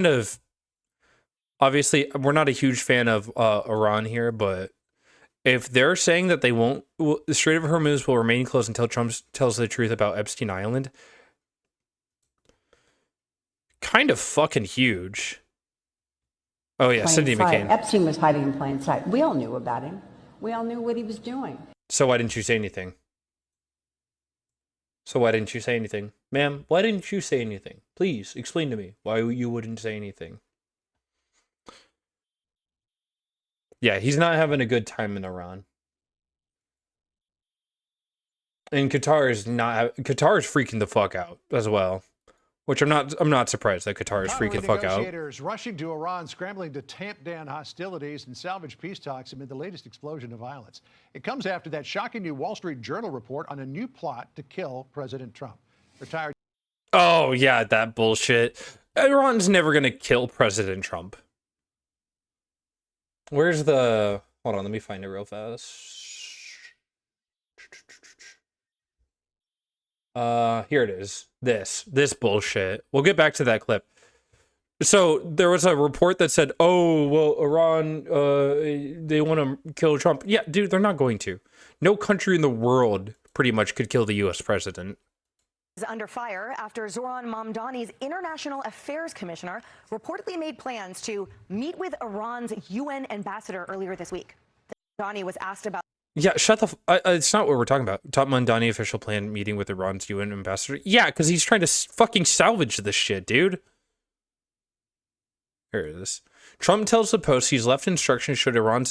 of, obviously, we're not a huge fan of Iran here, but if they're saying that they won't, the Strait of Hormuz will remain closed until Trump tells the truth about Epstein Island, kind of fucking huge. Oh yeah, Cindy McCain. Epstein was hiding in plain sight. We all knew about him. We all knew what he was doing. So why didn't you say anything? Ma'am, why didn't you say anything? Please explain to me why you wouldn't say anything. Yeah, he's not having a good time in Iran. And Qatar is freaking the fuck out as well. Which I'm not surprised that Qatar is freaking the fuck out. Negotiators rushing to Iran, scrambling to tamp down hostilities and salvage peace talks amid the latest explosion of violence. It comes after that shocking new Wall Street Journal report on a new plot to kill President Trump. Retired. Oh yeah, that bullshit. Iran's never gonna kill President Trump. Where's the? Hold on, let me find it real fast. Here it is. This bullshit. We'll get back to that clip. So there was a report that said, oh, well, Iran, they want to kill Trump. Yeah, dude, they're not going to. No country in the world pretty much could kill the U.S. president. Is under fire after Zoran Mamdani's International Affairs Commissioner reportedly made plans to meet with Iran's UN ambassador earlier this week. Mamdani was asked about. Yeah, shut the it's not what we're talking about. Top Mamdani official plan meeting with Iran's UN ambassador. Yeah, because he's trying to fucking salvage this shit, dude. Here it is. Trump tells the Post he's left instructions should Iran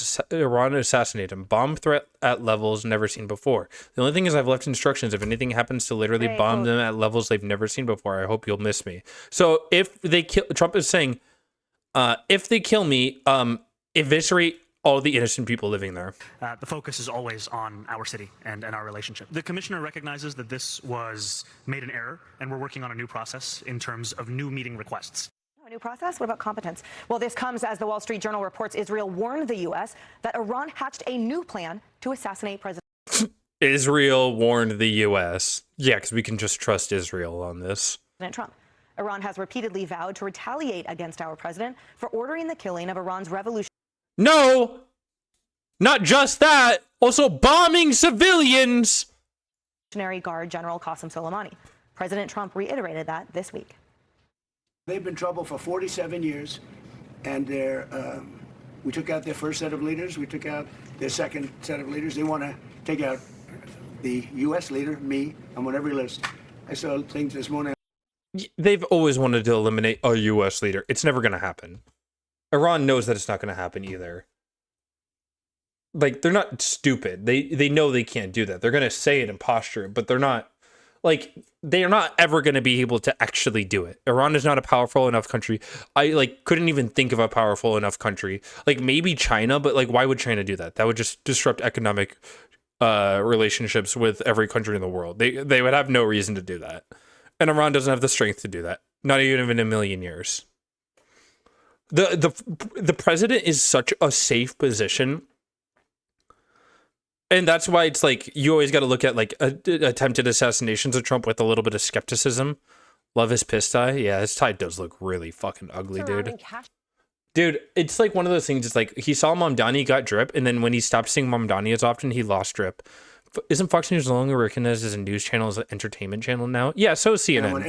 assassinate him. Bomb threat at levels never seen before. The only thing is I've left instructions if anything happens to literally bomb them at levels they've never seen before. I hope you'll miss me. So if they kill, Trump is saying, if they kill me, eviscerate all the innocent people living there. The focus is always on our city and our relationship. The commissioner recognizes that this was made an error, and we're working on a new process in terms of new meeting requests. A new process? What about competence? Well, this comes as the Wall Street Journal reports Israel warned the U.S. that Iran hatched a new plan to assassinate President Israel warned the U.S. Yeah, because we can just trust Israel on this. Trump. Iran has repeatedly vowed to retaliate against our president for ordering the killing of Iran's revolution. No, not just that, also bombing civilians. Revolutionary Guard General Qasem Soleimani. President Trump reiterated that this week. They've been in trouble for 47 years, and we took out their first set of leaders. We took out their second set of leaders. They want to take out the U.S. leader, me. I'm on every list. I saw things this morning. They've always wanted to eliminate a U.S. leader. It's never going to happen. Iran knows that it's not going to happen either. Like, they're not stupid. They know they can't do that. They're going to say it and posture it, but they're not, like, they are not ever going to be able to actually do it. Iran is not a powerful enough country. I, couldn't even think of a powerful enough country. Like, maybe China, but, why would China do that? That would just disrupt economic relationships with every country in the world. They would have no reason to do that. And Iran doesn't have the strength to do that. Not even in a million years. The president is such a safe position, and that's why it's you always got to look at attempted assassinations of Trump with a little bit of skepticism. Love his piss tie. Yeah, his tie does look really fucking ugly, dude. Dude, it's one of those things. It's he saw Mamdani got drip, and then when he stopped seeing Mamdani as often, he lost drip. Isn't Fox News no longer recognized as a news channel, as an entertainment channel now? Yeah, so is CNN.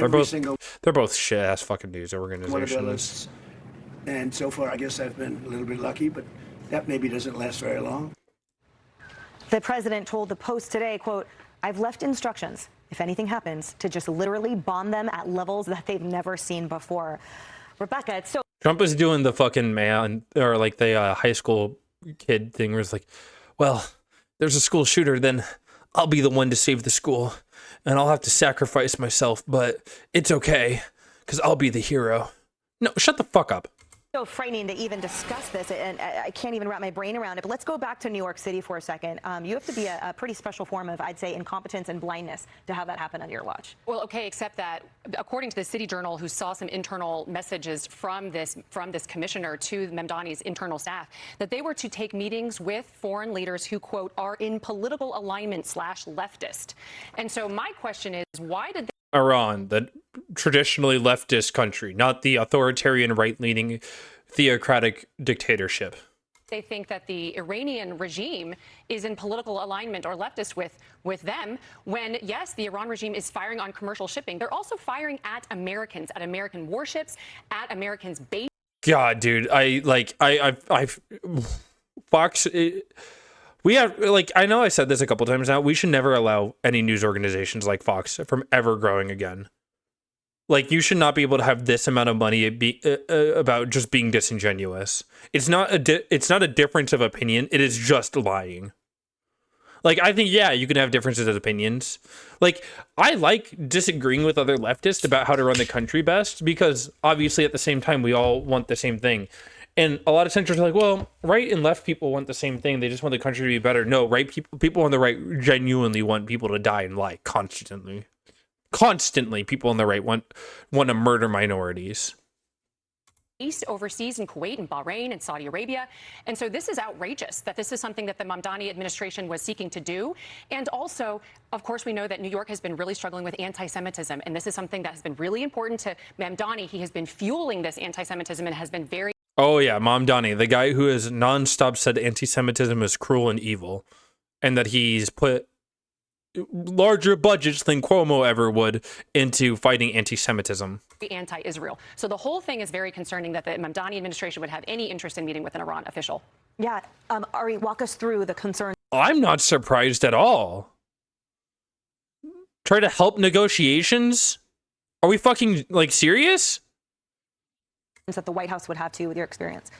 They're both shit ass fucking news organizations. And so far, I guess I've been a little bit lucky, but that maybe doesn't last very long. The president told the Post today, quote, I've left instructions, if anything happens, to just literally bomb them at levels that they've never seen before. Rebecca, it's so... Trump is doing the fucking man, or the high school kid thing where it's well, there's a school shooter, then I'll be the one to save the school, and I'll have to sacrifice myself, but it's okay, because I'll be the hero. No, shut the fuck up. So frightening to even discuss this, and I can't even wrap my brain around it. But let's go back to New York City for a second. You have to be a pretty special form of, I'd say, incompetence and blindness to have that happen under your watch. Well, okay, except that according to the City Journal, who saw some internal messages from this commissioner to Mamdani's internal staff, that they were to take meetings with foreign leaders who, quote, are in political alignment / leftist. And so my question is, why did they Iran, the traditionally leftist country, not the authoritarian right-leaning theocratic dictatorship. They think that the Iranian regime is in political alignment or leftist with them, when, yes, the Iran regime is firing on commercial shipping. They're also firing at Americans, at American warships, at Americans' base. God, dude, Fox, we have, like, I know I said this a couple times now, we should never allow any news organizations like Fox from ever growing again. Like, you should not be able to have this amount of money about just being disingenuous. It's not a difference of opinion. It is just lying. Like, I think, yeah, you can have differences of opinions. Like, I like disagreeing with other leftists about how to run the country best, because obviously at the same time, we all want the same thing. And a lot of centrists are like, well, right and left people want the same thing. They just want the country to be better. No, right people on the right genuinely want people to die and lie constantly. Constantly, people on the right want to murder minorities. East overseas in Kuwait and Bahrain and Saudi Arabia. And so this is outrageous that this is something that the Mamdani administration was seeking to do. And also, of course, we know that New York has been really struggling with anti-Semitism. And this is something that has been really important to Mamdani. He has been fueling this anti-Semitism and has been very... Oh, yeah, Mamdani, the guy who has nonstop said anti-Semitism is cruel and evil, and that he's put larger budgets than Cuomo ever would into fighting anti-Semitism. Anti-Israel. So the whole thing is very concerning that the Mamdani administration would have any interest in meeting with an Iran official. Yeah, Ari, walk us through the concerns I'm not surprised at all. Try to help negotiations? Are we fucking, like, serious? that the White House would have to with your experience.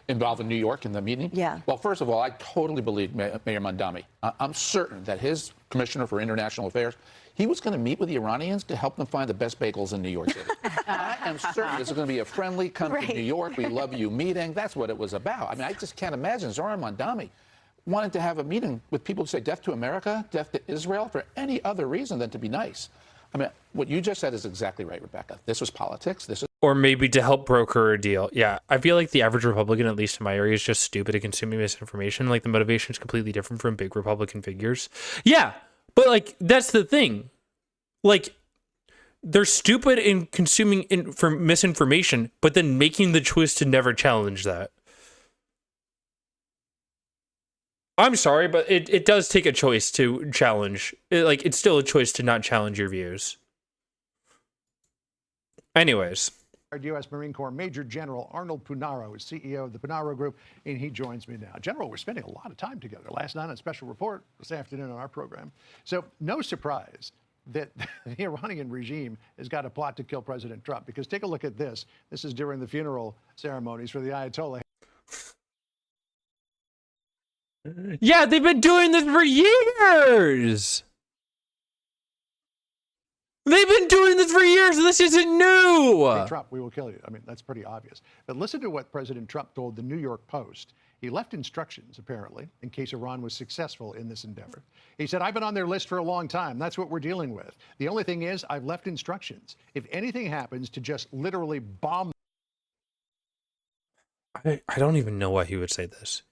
Involved in New York in the meeting? Yeah. Well, first of all, I totally believe Mayor Mamdani. I'm certain that his commissioner for international affairs, he was going to meet with the Iranians to help them find the best bagels in New York City. I am certain this is going to be a friendly, come to New York, we love you meeting. That's what it was about. I mean, I just can't imagine Zoran Mamdani wanting to have a meeting with people who say death to America, death to Israel, for any other reason than to be nice. I mean, what you just said is exactly right, Rebecca. This was politics. This is... Or maybe to help broker a deal. Yeah, I feel like the average Republican, at least in my area, is just stupid at consuming misinformation. Like, the motivation is completely different from big Republican figures. Yeah, but, like, that's the thing. Like, they're stupid in consuming misinformation, but then making the choice to never challenge that. I'm sorry, but it does take a choice to challenge. It's still a choice to not challenge your views. Anyways. U.S. Marine Corps Major General Arnold Punaro is CEO of the Punaro Group, and he joins me now. General, we're spending a lot of time together. Last night on Special Report, this afternoon on our program. So no surprise that the Iranian regime has got a plot to kill President Trump, because take a look at this. This is during the funeral ceremonies for the Ayatollah. Yeah, they've been doing this for years. They've been doing this for years. This isn't new. Hey, Trump, we will kill you. I mean, that's pretty obvious. But listen to what President Trump told the New York Post. He left instructions, apparently, in case Iran was successful in this endeavor. He said, I've been on their list for a long time. That's what we're dealing with. The only thing is, I've left instructions. If anything happens, to just literally bomb. I don't even know why he would say this.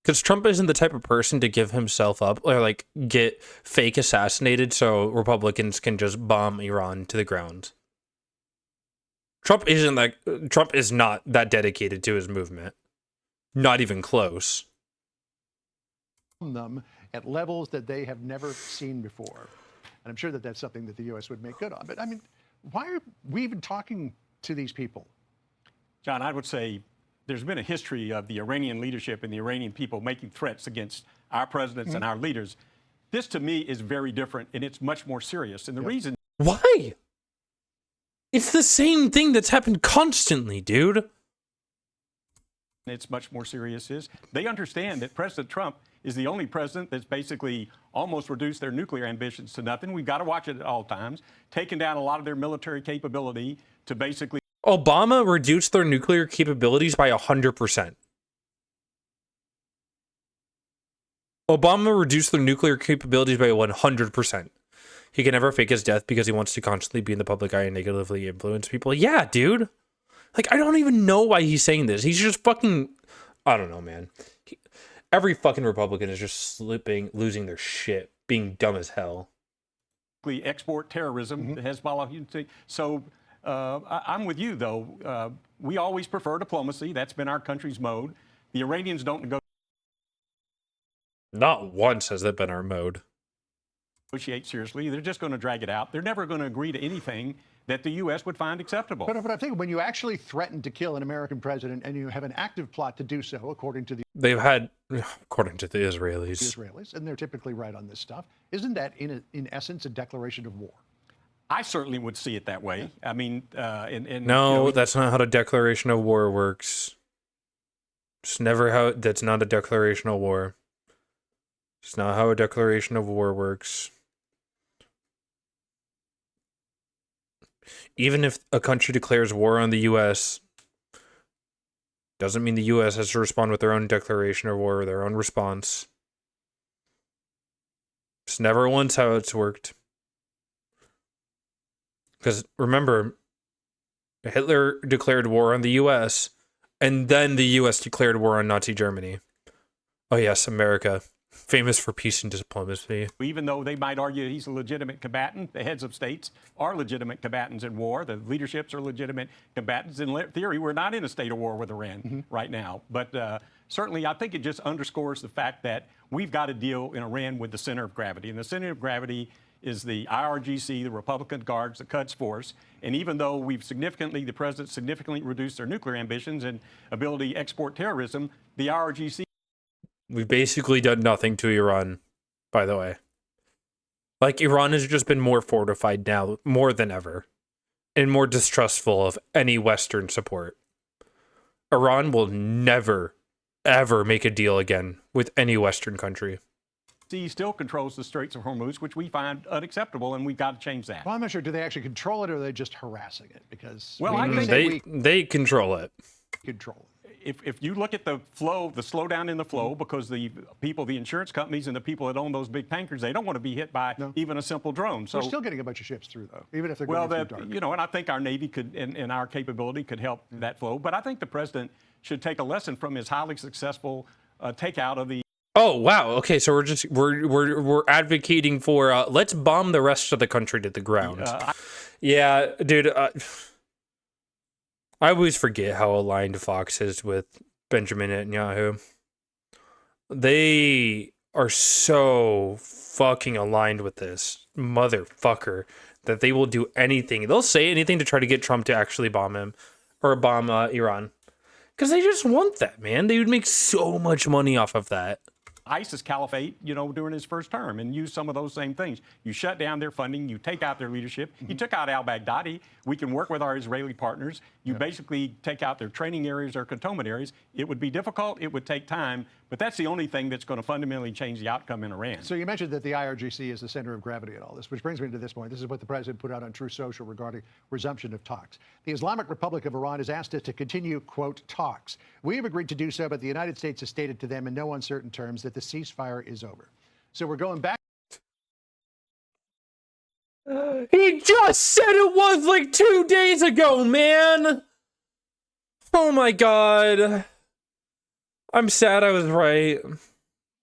Because Trump isn't the type of person to give himself up or, like, get fake assassinated so Republicans can just bomb Iran to the ground. Trump is not that dedicated to his movement. Not even close. Them at levels that they have never seen before. And I'm sure that that's something that the U.S. would make good on. But, I mean, why are we even talking to these people? John, I would say there's been a history of the Iranian leadership and the Iranian people making threats against our presidents and our leaders. This, to me, is very different, and it's much more serious. And the reason... Why? It's the same thing that's happened constantly, dude. It's much more serious is they understand that President Trump is the only president that's basically almost reduced their nuclear ambitions to nothing. We've got to watch it at all times, taking down a lot of their military capability to basically... Obama reduced their nuclear capabilities by 100%. Obama reduced their nuclear capabilities by 100%. He can never fake his death because he wants to constantly be in the public eye and negatively influence people. Yeah, dude. Like, I don't even know why he's saying this. He's just fucking... I don't know, man. Every fucking Republican is just losing their shit, being dumb as hell. export terrorism, Hezbollah. So I'm with you, though. We always prefer diplomacy. That's been our country's mode. The Iranians don't Not once has that been our mode. negotiate seriously. They're just going to drag it out. They're never going to agree to anything that the U.S. would find acceptable. But I think when you actually threaten to kill an American president and you have an active plot to do so, according to the They've had, according to the Israelis, and they're typically right on this stuff, isn't that in essence a declaration of war? I certainly would see it that way. I mean, no, that's not how the declaration of war works. It's never how. That's not a declaration of war. It's not how a declaration of war works. Even if a country declares war on the U.S., doesn't mean the U.S. has to respond with their own declaration of war or their own response. It's never once how it's worked. Because remember, Hitler declared war on the U.S., and then the U.S. declared war on Nazi Germany. Oh yes, America. Famous for peace and diplomacy. even though they might argue he's a legitimate combatant, the heads of states are legitimate combatants in war. The leaderships are legitimate combatants. In theory, we're not in a state of war with Iran right now. But certainly, I think it just underscores the fact that we've got to deal in Iran with the center of gravity. And the center of gravity is the IRGC, the Republican Guards, the Quds Force. And even though the president significantly reduced their nuclear ambitions and ability to export terrorism, the IRGC. We've basically done nothing to Iran, by the way. Like, Iran has just been more fortified now, more than ever, and more distrustful of any Western support. Iran will never, ever make a deal again with any Western country. He still controls the Straits of Hormuz, which we find unacceptable, and we've got to change that. Well, I'm not sure. Do they actually control it, or are they just harassing it? Because Well, I think They control it. control it. If you look at the flow, the slowdown in the flow, because the people, the insurance companies and the people that own those big tankers, they don't want to be hit by even a simple drone. So We're still getting a bunch of ships through, though, even if they're well, going through dark. you know, and I think our Navy could, and our capability could help that flow. But I think the president should take a lesson from his highly successful takeout of the. Oh wow! Okay, so we're advocating for let's bomb the rest of the country to the ground. Yeah, dude. I always forget how aligned Fox is with Benjamin Netanyahu. They are so fucking aligned with this motherfucker that they will do anything. They'll say anything to try to get Trump to actually bomb him or bomb Iran. Because they just want that, man. They would make so much money off of that. ISIS caliphate, you know, during his first term, and use some of those same things. You shut down their funding, you take out their leadership, you took out al-Baghdadi. We can work with our Israeli partners. You basically take out their training areas or cantonment areas. It would be difficult, it would take time, but that's the only thing that's going to fundamentally change the outcome in Iran. So you mentioned that the IRGC is the center of gravity in all this, which brings me to this point. This is what the president put out on True Social regarding resumption of talks. The Islamic Republic of Iran has asked us to continue, quote, talks. We have agreed to do so, but the United States has stated to them in no uncertain terms that the ceasefire is over. So we're going back. He just said it was like 2 days ago, man. Oh my god. I'm sad I was right.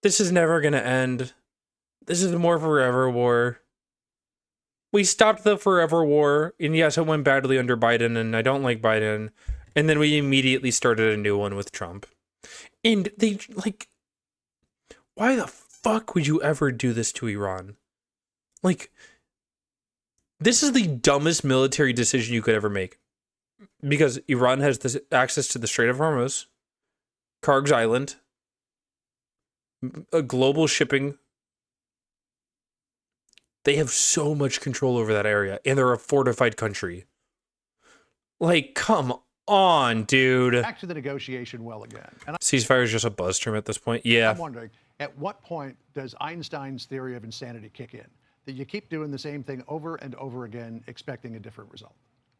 This is never gonna end. This is more forever war. We stopped the forever war, and yes, it went badly under Biden, and I don't like Biden. And then we immediately started a new one with Trump. And they, like, why the fuck would you ever do this to Iran? Like, this is the dumbest military decision you could ever make. Because Iran has this access to the Strait of Hormuz, Karg's Island, a global shipping. They have so much control over that area, and they're a fortified country. Like, come on, dude. Back to the negotiation well again. And Ceasefire is just a buzz term at this point. Yeah. I'm wondering, at what point does Einstein's theory of insanity kick in? That you keep doing the same thing over and over again, expecting a different result?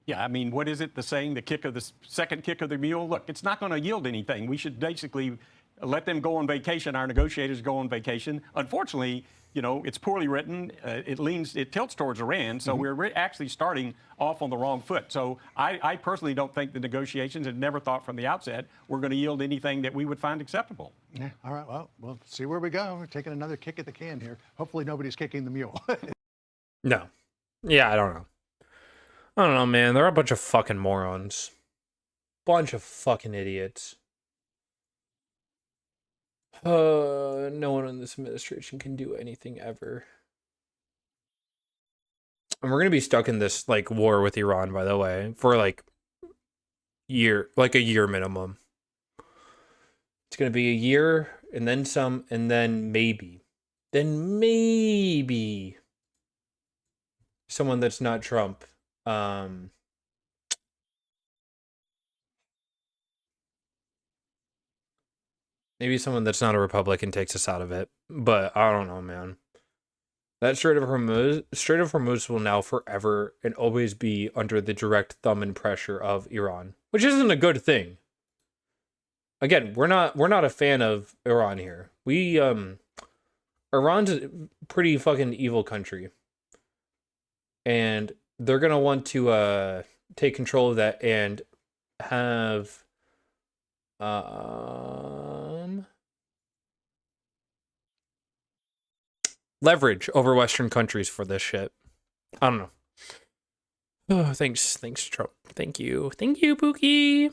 Yeah, I mean, what is it, the saying, the second kick of the mule? Look, it's not going to yield anything. We should basically let them go on vacation. Our negotiators go on vacation. Unfortunately, you know, it's poorly written. It tilts towards Iran. So we're actually starting off on the wrong foot. So I personally don't think the negotiations, and never thought from the outset, were going to yield anything that we would find acceptable. Yeah. All right. Well, we'll see where we go. We're taking another kick at the can here. Hopefully nobody's kicking the mule. No. Yeah, I don't know. I don't know, man. They're a bunch of fucking morons. Bunch of fucking idiots. No one in this administration can do anything ever. And we're gonna be stuck in this like war with Iran, by the way, for like a year minimum. It's gonna be a year and then some, and then maybe someone that's not Trump. Maybe someone that's not a Republican takes us out of it. But I don't know, man. That Strait of Hormuz will now forever and always be under the direct thumb and pressure of Iran, which isn't a good thing. Again, we're not a fan of Iran here. Iran's a pretty fucking evil country. And they're going to want to take control of that and have leverage over Western countries for this shit. I don't know. Oh, thanks Trump. Thank you, Pookie.